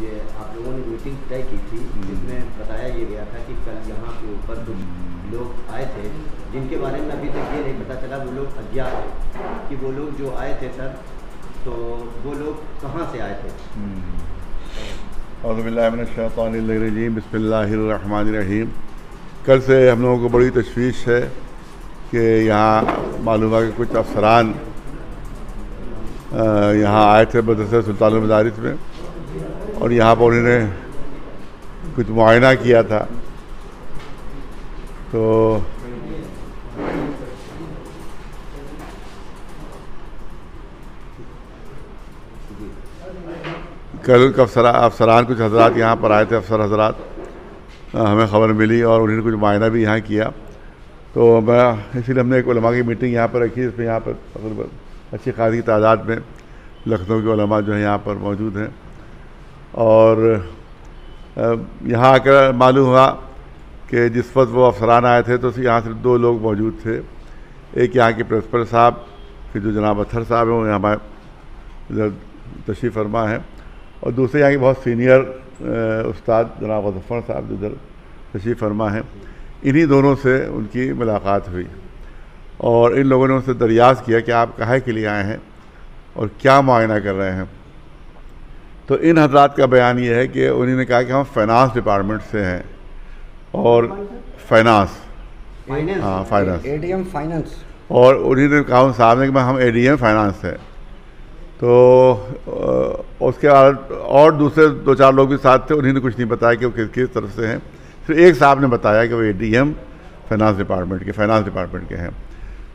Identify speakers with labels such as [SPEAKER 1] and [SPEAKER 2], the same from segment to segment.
[SPEAKER 1] ये आप लोगों ने मीटिंग तय की थी जिसमें बताया ये गया था कि कल यहाँ के ऊपर कुछ लोग आए थे जिनके बारे में अभी तक ये नहीं पता चला वो लोग अज्ञात है कि वो लोग जो आए थे सर, तो वो लोग कहाँ से आए थे।
[SPEAKER 2] औज़ुबिल्लाहिमिनश्शैतानिर्रजीम बिस्मिल्लाहिर्रहमानिर्रहीम। कल से हम लोगों को बड़ी तशवीश है कि यहाँ मालूम है कि कुछ अफसरान यहाँ आए थे मदरसा सुल्तानुल मदारिस में और यहाँ पर उन्होंने कुछ मुआयना किया था। तो कल अफसरान कुछ हजरात यहाँ पर आए थे, अफसर हजरात, हमें ख़बर मिली और उन्होंने कुछ मुआयना भी यहाँ किया। तो मैं इसीलिए हमने एक उलमा की मीटिंग यहाँ पर रखी जिसमें यहाँ पर अच्छी खासी तादाद में लखनऊ के उलमा जो है यहाँ पर मौजूद हैं। और यहाँ आकर मालूम हुआ कि जिस वक्त वो अफसरान आए थे तो यहाँ सिर्फ दो लोग मौजूद थे। एक यहाँ के प्रिंसिपल साहब कि जो जनाब अत्थर साहब हैं वो यहाँ हमारे इधर तशरीफ़ फरमा है, और दूसरे यहाँ के बहुत सीनियर उस्ताद जनाब गज़फ़र साहब जो इधर तशरीफ़ फरमा हैं। इन्हीं दोनों से उनकी मुलाकात हुई और इन लोगों ने उनसे दरियाफ़त किया कि आप काहे के लिए आए हैं और क्या मुआयना कर रहे हैं। तो इन हजरात का बयान ये है कि उन्होंने कहा कि हम फाइनेंस डिपार्टमेंट से हैं और फाइनेंस
[SPEAKER 3] एडीएम फाइनेंस,
[SPEAKER 2] और उन्होंने कहा उन साहब ने कि हम एडीएम फाइनेंस है। तो उसके बाद और दूसरे दो चार लोग भी साथ थे, उन्होंने कुछ नहीं बताया कि वो किस तरफ से हैं। फिर एक साहब ने बताया कि वो एडीएम फाइनेंस डिपार्टमेंट के हैं।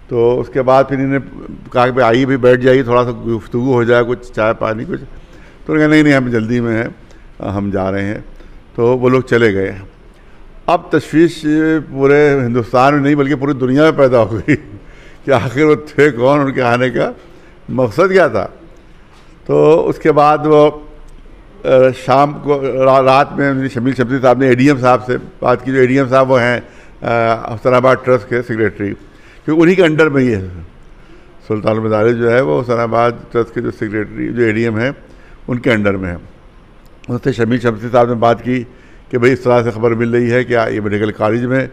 [SPEAKER 2] तो उसके बाद फिर इन्होंने कहा कि भाई आइए भी बैठ जाइए, थोड़ा सा गुफ्तगू हो जाए, कुछ चाय पानी कुछ। तो उन्होंने कहा नहीं हम जल्दी में हैं, हम जा रहे हैं। तो वो लोग चले गए। अब तशवीश पूरे हिंदुस्तान में नहीं बल्कि पूरी दुनिया में पैदा हो गई कि आखिर वो थे कौन, उनके आने का मकसद क्या था। तो उसके बाद वो शाम को रात में शमील शमसी साहब ने एडीएम साहब से बात की। जो एडीएम साहब वो हैं हुसैनाबाद ट्रस्ट के सेक्रेटरी, क्योंकि उन्हीं के अंडर में ही है सुल्तानुल मदारिस जो है, वो हुसैनाबाद ट्रस्ट के जो सेक्रेटरी जो एडीएम है उनके अंडर में है। उससे शमील शमसी साहब ने बात की कि भाई इस तरह से खबर मिल रही है कि ये मेडिकल कॉलेज में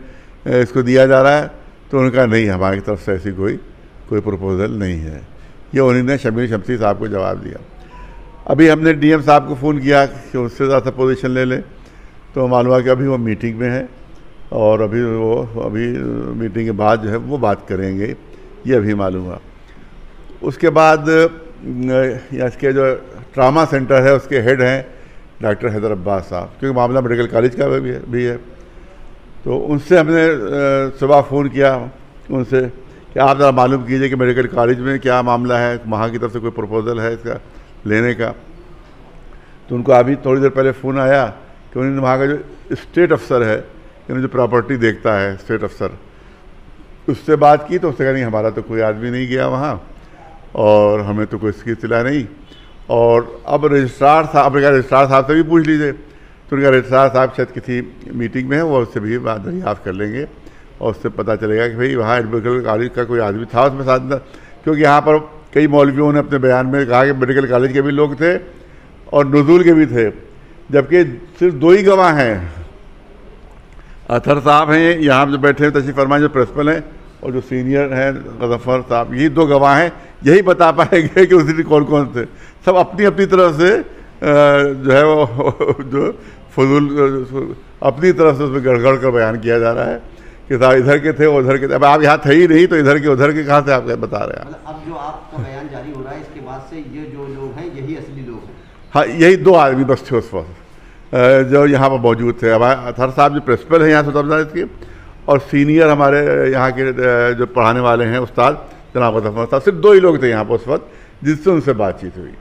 [SPEAKER 2] इसको दिया जा रहा है। तो उन्होंने कहा नहीं, हमारी तरफ से ऐसी कोई प्रपोज़ल नहीं है। ये उन्होंने शमील शमसी साहब को जवाब दिया। अभी हमने डीएम साहब को फ़ोन किया कि उससे ज़्यादा पोजीशन ले लें, तो मालूम हुआ कि अभी वो मीटिंग में है और अभी मीटिंग के बाद जो है वो बात करेंगे, ये अभी मालूम हुआ। उसके बाद इसके जो ट्रामा सेंटर है उसके हेड हैं डॉक्टर हैदर अब्बास साहब, क्योंकि मामला मेडिकल कॉलेज का भी है। तो उनसे हमने सुबह फ़ोन किया उनसे कि आप ज़रा मालूम कीजिए कि मेडिकल कॉलेज में क्या मामला है, वहाँ की तरफ से कोई प्रपोज़ल है इसका लेने का। तो उनको अभी थोड़ी देर पहले फ़ोन आया कि उन्होंने वहाँ का जो स्टेट अफसर है, यानी जो प्रॉपर्टी देखता है स्टेट अफसर, उससे बात की। तो उससे कहा नहीं हमारा तो कोई आदमी नहीं गया वहाँ और हमें तो कोई इसकी इत्तला नहीं। और अब रजिस्ट्रार साहब से भी पूछ लीजिए। तो उनका रजिस्ट्रार साहब शायद किसी मीटिंग में है, वो उससे भी बात दरियाफ़त कर लेंगे और उससे पता चलेगा कि भाई वहाँ मेडिकल कॉलेज का कोई आदमी था उसमें साथ में। क्योंकि यहाँ पर कई मौलवियों ने अपने बयान में कहा कि मेडिकल कॉलेज के भी लोग थे और नुज़ूल के भी थे, जबकि सिर्फ दो ही गवाह हैं। अत्थर साहब हैं यहाँ जो बैठे हैं तशरीफ़ फरमा, जो प्रिंसिपल हैं, और जो सीनियर हैं गज़फ़र साहब, यही दो गवाह हैं। यही बता पाएंगे कि उस दिन कौन कौन थे। सब अपनी अपनी तरफ से जो है वो जो फजूल अपनी तरफ से उसमें गड़गड़ कर बयान किया जा रहा है कि साहब इधर के थे उधर के थे। अब आप यहाँ थे ही नहीं तो इधर के उधर के कहाँ से आप बता रहे हैं।
[SPEAKER 1] अब जो आपका बयान जारी हो रहा है इसके बाद से ये जो लोग हैं यही असली लोग हैं।
[SPEAKER 2] हाँ, यही दो आदमी बस थे उस वक्त जो यहाँ पर मौजूद थे। हमारे अत्थर साहब जो प्रिंसिपल हैं यहाँ सुल्तानुल के, और सीनियर हमारे यहाँ के जो पढ़ाने वाले हैं उस्ताद जनाब गज़फ़र साहब, सिर्फ दो ही लोग थे यहाँ पर उस वक्त जिससे उनसे बातचीत हुई।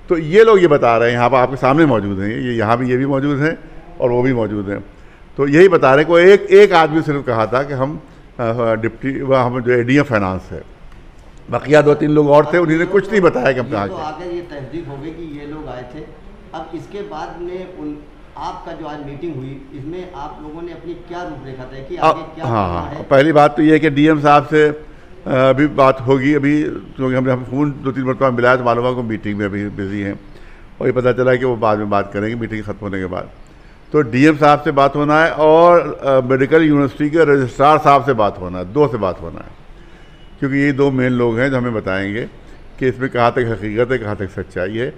[SPEAKER 2] तो ये लोग ये बता रहे हैं, यहाँ पर आपके सामने मौजूद हैं, ये भी मौजूद हैं और वो भी मौजूद हैं। तो यही बता रहे हैं कि एक आदमी सिर्फ कहा था कि हम हम जो एडीएम फाइनेंस है, बकिया दो तीन लोग और थे, उन्होंने कुछ नहीं बताया कि हम कहाँ के।
[SPEAKER 1] आगे ये तस्दीक हो गई कि ये लोग आए थे। अब इसके बाद में आपका जो आज मीटिंग हुई इसमें आप लोगों ने अपनी क्या रूपरेखा तय की, आगे क्या करना है?
[SPEAKER 2] पहली बात तो ये है कि डीएम साहब से अभी बात होगी, अभी क्योंकि हमने फ़ोन 2-3 मरतबा मिलाया तो मालूम है को मीटिंग में अभी बिज़ी हैं। और ये पता चला कि वो बाद में बात करेंगे मीटिंग ख़त्म होने के बाद। तो डीएम साहब से बात होना है और मेडिकल यूनिवर्सिटी के रजिस्ट्रार साहब से बात होना है, 2 से बात होना है, क्योंकि ये 2 मेन लोग हैं जो हमें बताएंगे कि इसमें कहाँ तक हकीकत है, कहाँ तक सच्चाई है।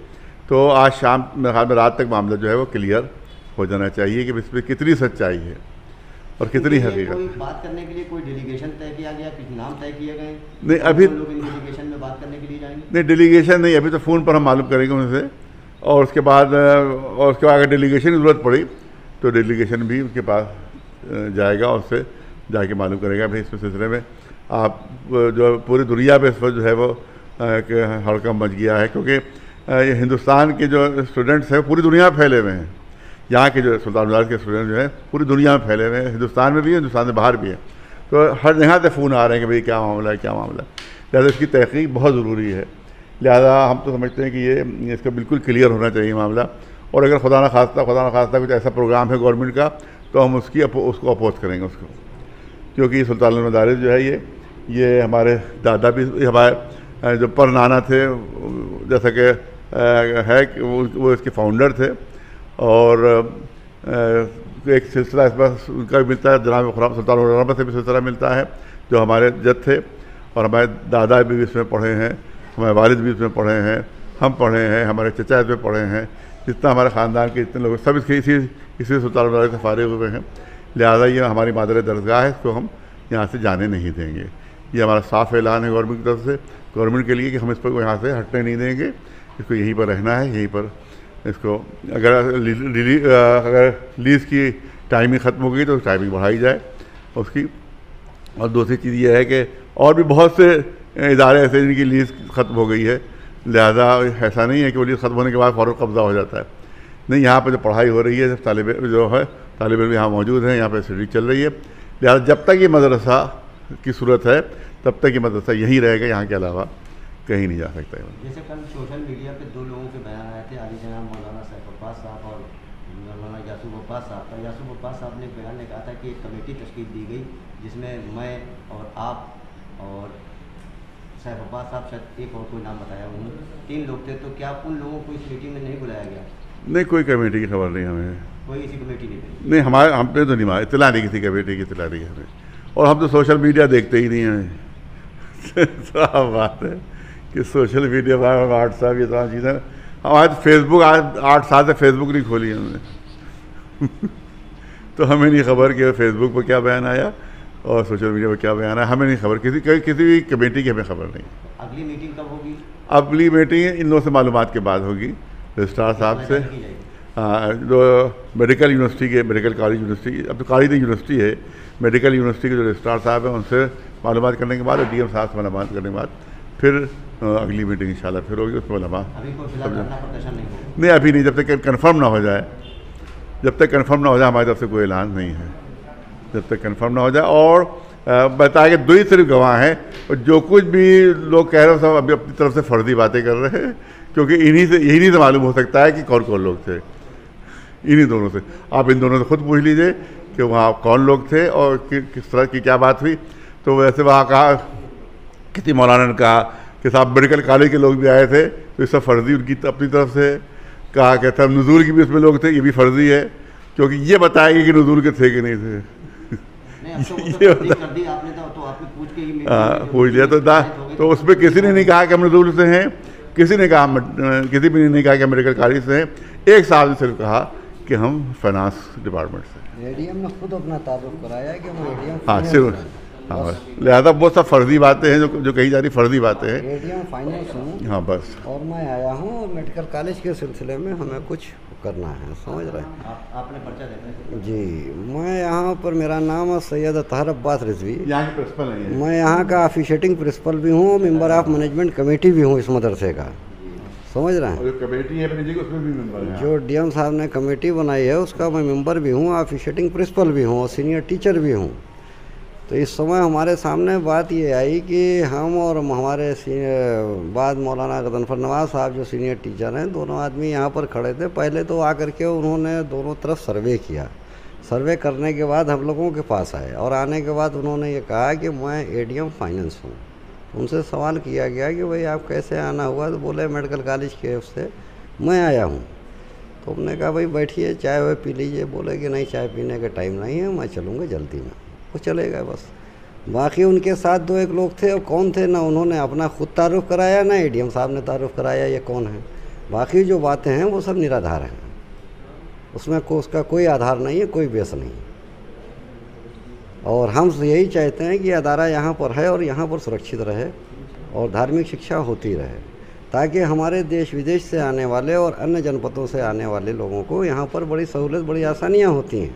[SPEAKER 2] तो आज शाम मेरे ख्याल में रात तक मामला जो है वो क्लियर हो जाना चाहिए कि इसमें कितनी सच्चाई है और कितनी हकीकत है।
[SPEAKER 1] बात करने के लिए कोई डेलीगेशन तय किया गया, कुछ नाम तय किए गए?
[SPEAKER 2] नहीं, अभी
[SPEAKER 1] लोग डेलीगेशन में बात करने के लिए जाएंगे?
[SPEAKER 2] नहीं, डेलीगेशन नहीं, अभी तो फ़ोन पर हम मालूम करेंगे उनसे, और उसके बाद अगर डेलीगेशन की ज़रूरत पड़ी तो डेलीगेशन भी उनके पास जाएगा और उससे जाके मालूम करेगा भाई इस सिलसिले में आप जो पूरी दुनिया पे इस वक्त जो है वो हड़कंप मच गया है, क्योंकि हिंदुस्तान के जो स्टूडेंट्स हैं पूरी दुनिया में फैले हुए हैं। यहाँ के जो सुल्तान बाजार के स्टूडेंट जो हैं पूरी दुनिया में फैले हुए हैं, हिंदुस्तान में भी हैं, हिंदुस्तान से बाहर भी हैं। तो हर जगह से फ़ोन आ रहे हैं कि भाई क्या मामला है, क्या मामला है। लिहाजा इसकी तहकीक बहुत ज़रूरी है। लिहाजा हम तो समझते हैं कि ये इसका बिल्कुल क्लियर होना चाहिए मामला, और अगर खुदा न खास्ता कुछ ऐसा प्रोग्राम है गवर्नमेंट का तो हम उसको अपोज करेंगे उसको, क्योंकि सुल्तान मदारिस जो है ये हमारे दादा भी, हमारे जो पर नाना थे जैसा कि है कि वो इसके फाउंडर थे, और एक सिलसिला इस बार उनका भी मिलता है, जनाब सुल्तान रहमत से भी सिलसिला मिलता है जो हमारे जद थे, और हमारे दादा भी इसमें पढ़े हैं, हमारे वालिद भी इसमें पढ़े हैं, हम पढ़े हैं, हमारे चचा इसमें पढ़े हैं, जितना हमारे ख़ानदान के जितने लोग सब इसी सुल्तान मदारिस से फारिग हुए हैं। लिहाजा ये हमारी मादर दरगाह है, इसको हम यहाँ से जाने नहीं देंगे। ये हमारा साफ ऐलान है गवर्नमेंट की तरफ से, गवर्नमेंट के लिए, कि हम इस पर यहाँ से हटने नहीं देंगे, इसको यहीं पर रहना है, यहीं पर इसको अगर लीज़ की टाइमिंग ख़त्म हो गई तो टाइमिंग बढ़ाई जाए उसकी। और दूसरी चीज़ ये है कि और भी बहुत से इदारे ऐसे जिनकी लीज़ ख़त्म हो गई है, लिहाजा ऐसा नहीं है कि वो लीज़ ख़त्म होने के बाद फ़ौरन कब्ज़ा हो जाता है। नहीं, यहाँ पर जो पढ़ाई हो रही है, तालिब इल्म यहाँ मौजूद हैं, यहाँ पर स्टडी चल रही है। लिहाजा जब तक ये मदरसा की सूरत है तब तक ये मदरसा यहीं रहेगा, यहाँ के अलावा कहीं नहीं जा सकता है।
[SPEAKER 1] जैसे कल सोशल मीडिया पे 2 लोगों के बयान आए थे, आली जनाब मौलाना सैफ अब्बास साहब और मौलाना यासूब अब्बास साहब का। यासूब अब्बास साहब ने एक बयान में कहा था कि एक कमेटी तश्कील दी गई जिसमें मैं और आप और सैफ अब्बास साहब, शायद एक और कोई नाम बताया उन्होंने, 3 लोग थे। तो क्या उन लोगों को इस मीटिंग में नहीं बुलाया गया?
[SPEAKER 2] नहीं, कोई कमेटी की खबर नहीं हमें,
[SPEAKER 1] कोई ऐसी कमेटी नहीं?
[SPEAKER 2] नहीं, हमने तो नहीं, इतला नहीं, किसी कमेटी की इतला नहीं हमें, और हम तो सोशल मीडिया देखते ही नहीं हैं। साफ बात है कि सोशल मीडिया पर व्हाट्सएप ये तमाम चीज़ें, हमारे तो फेसबुक आज 8 साल से फेसबुक नहीं खोली हमने। तो हमें नहीं खबर कि फेसबुक पर क्या बयान आया और सोशल मीडिया पर क्या बयान आया, हमें नहीं खबर, किसी भी कमेटी की हमें खबर नहीं।
[SPEAKER 1] अगली मीटिंग कब होगी?
[SPEAKER 2] अगली मीटिंग इन लोगों से मालूमात के बाद होगी, रजिस्ट्रार साहब से, जो मेडिकल यूनिवर्सिटी के, मेडिकल कॉलेज यूनिवर्सिटी, अब तो कॉलेज यूनिवर्सिटी है, मेडिकल यूनिवर्सिटी के जो रजिस्ट्रार साहब हैं उनसे मालूमात करने के बाद और डीएम साहब से मालूमात करने के बाद फिर अगली मीटिंग इंशाल्लाह फिर होगी, उसमें मालूमात। नहीं, अभी नहीं, जब तक कंफर्म ना हो जाए, जब तक कंफर्म ना हो जाए हमारी तरफ से कोई ऐलान नहीं है, जब तक कंफर्म ना हो जाए। और बताया कि 2 ही सिर्फ गवाह हैं, और जो कुछ भी लोग कह रहे हैं सब अभी अपनी तरफ से फर्जी बातें कर रहे हैं, क्योंकि यही से मालूम हो सकता है कि कौन कौन लोग थे। इन्हीं दोनों से, आप इन दोनों से खुद पूछ लीजिए कि वहाँ कौन लोग थे और किस तरह की क्या बात हुई। तो वैसे वहाँ कहा, किसी मौलाना ने कहा कि साहब मेडिकल कॉलेज के लोग भी आए थे, तो ये सब फर्जी उनकी अपनी तरफ से कहा कि सब नज़ूर की भी उसमें लोग थे, ये भी फर्जी है, क्योंकि ये बताएंगे कि नज़ूर के थे कि नहीं थे। ये पूछ लिया तो उसमें किसी ने नहीं कहा कि हम नज़ूर से हैं, किसी ने कहा, किसी भी ने नहीं कहा कि हम मेडिकल कॉलेज से हैं। एक साहब ने सिर्फ कहा कि हम फाइनेंस डिपार्टमेंट से।
[SPEAKER 3] एडीएम ने खुद अपना तारुफ कराया कि हम एडीएम,
[SPEAKER 2] हाँ सिर्फ, हाँ, लिहाजा बहुत सब फर्जी बातें हैं जो कही जा रही फर्जी बातें हैं।
[SPEAKER 3] एडीएम फाइनेंस हूँ,
[SPEAKER 2] हाँ बस,
[SPEAKER 3] और मैं आया हूँ मेडिकल कॉलेज के सिलसिले में, हमें कुछ करना है, समझ रहे हैं।
[SPEAKER 1] आपने पर्चा देना है
[SPEAKER 3] जी। मैं यहाँ पर, मेरा नाम है सैयद अतहर अब्बास रिजवी,
[SPEAKER 2] यहाँ के प्रिंसिपल हैं।
[SPEAKER 3] मैं यहाँ का ऑफिशिएटिंग प्रिंसिपल भी हूँ, मेंबर ऑफ मैनेजमेंट कमेटी भी हूँ इस मदरसे का, समझ रहे हैं।
[SPEAKER 2] जो कमेटी है अपनी जगह उसमें भी मेंबर हैं।
[SPEAKER 3] जो डीएम साहब ने कमेटी बनाई है उसका मैं मेंबर भी हूँ, ऑफिशिएटिंग प्रिंसिपल भी हूँ और सीनियर टीचर भी हूँ। तो इस समय हमारे सामने बात ये आई कि हम और हमारे बाद मौलाना गदनफर नवाज साहब जो सीनियर टीचर हैं, दोनों आदमी यहाँ पर खड़े थे। पहले तो आकर के उन्होंने दोनों तरफ सर्वे किया, सर्वे करने के बाद हम लोगों के पास आए, और आने के बाद उन्होंने ये कहा कि मैं एडीएम फाइनेंस हूँ। उनसे सवाल किया गया कि भाई आप कैसे आना हुआ, तो बोले मेडिकल कॉलेज के उससे मैं आया हूँ। तो हमने कहा भाई बैठिए, चाय वाय पी लीजिए। बोले कि नहीं, चाय पीने का टाइम नहीं है, मैं चलूँगा जल्दी में। वो चले गए बस। बाकी उनके साथ 2-1 लोग थे, और कौन थे, ना उन्होंने अपना खुद तारुफ कराया, ना एडीएम साहब ने तारुफ कराया ये कौन है। बाकी जो बातें हैं वो सब निराधार हैं, उसमें उसका कोई आधार नहीं है, कोई बेस नहीं। और हम यही चाहते हैं कि अदारा यहाँ पर है और यहाँ पर सुरक्षित रहे और धार्मिक शिक्षा होती रहे, ताकि हमारे देश विदेश से आने वाले और अन्य जनपदों से आने वाले लोगों को यहाँ पर बड़ी सहूलत, बड़ी आसानियाँ होती हैं।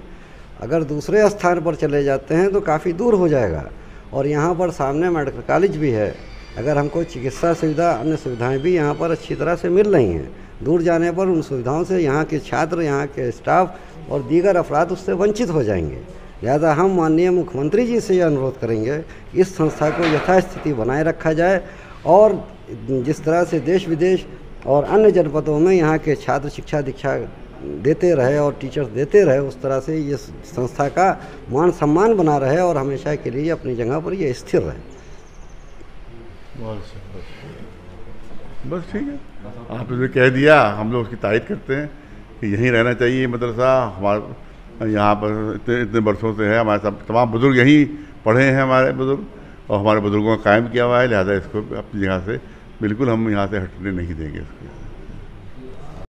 [SPEAKER 3] अगर दूसरे स्थान पर चले जाते हैं तो काफ़ी दूर हो जाएगा, और यहाँ पर सामने मेडिकल कॉलेज भी है। अगर हमको चिकित्सा सुविधा, अन्य सुविधाएं भी यहाँ पर अच्छी तरह से मिल रही हैं। दूर जाने पर उन सुविधाओं से यहाँ के छात्र, यहाँ के स्टाफ और दीगर अफराद उससे वंचित हो जाएंगे। लिहाजा हम माननीय मुख्यमंत्री जी से यह अनुरोध करेंगे कि इस संस्था को यथास्थिति बनाए रखा जाए, और जिस तरह से देश विदेश और अन्य जनपदों में यहाँ के छात्र शिक्षा दीक्षा देते रहे और टीचर्स देते रहे, उस तरह से ये संस्था का मान सम्मान बना रहे और हमेशा के लिए अपनी जगह पर ये स्थिर रहे।
[SPEAKER 2] बस ठीक है, आपने कह दिया, हम लोग उसकी तारीफ करते हैं कि यहीं रहना चाहिए मदरसा। हमारे यहाँ पर इतने वर्षों से है, हमारे सब तमाम बुज़ुर्ग यहीं पढ़े हैं, हमारे बुज़ुर्ग, और हमारे बुज़ुर्गों का कायम किया हुआ है। लिहाजा इसको अपनी जगह से बिल्कुल हम यहाँ से हटने नहीं देंगे इसको।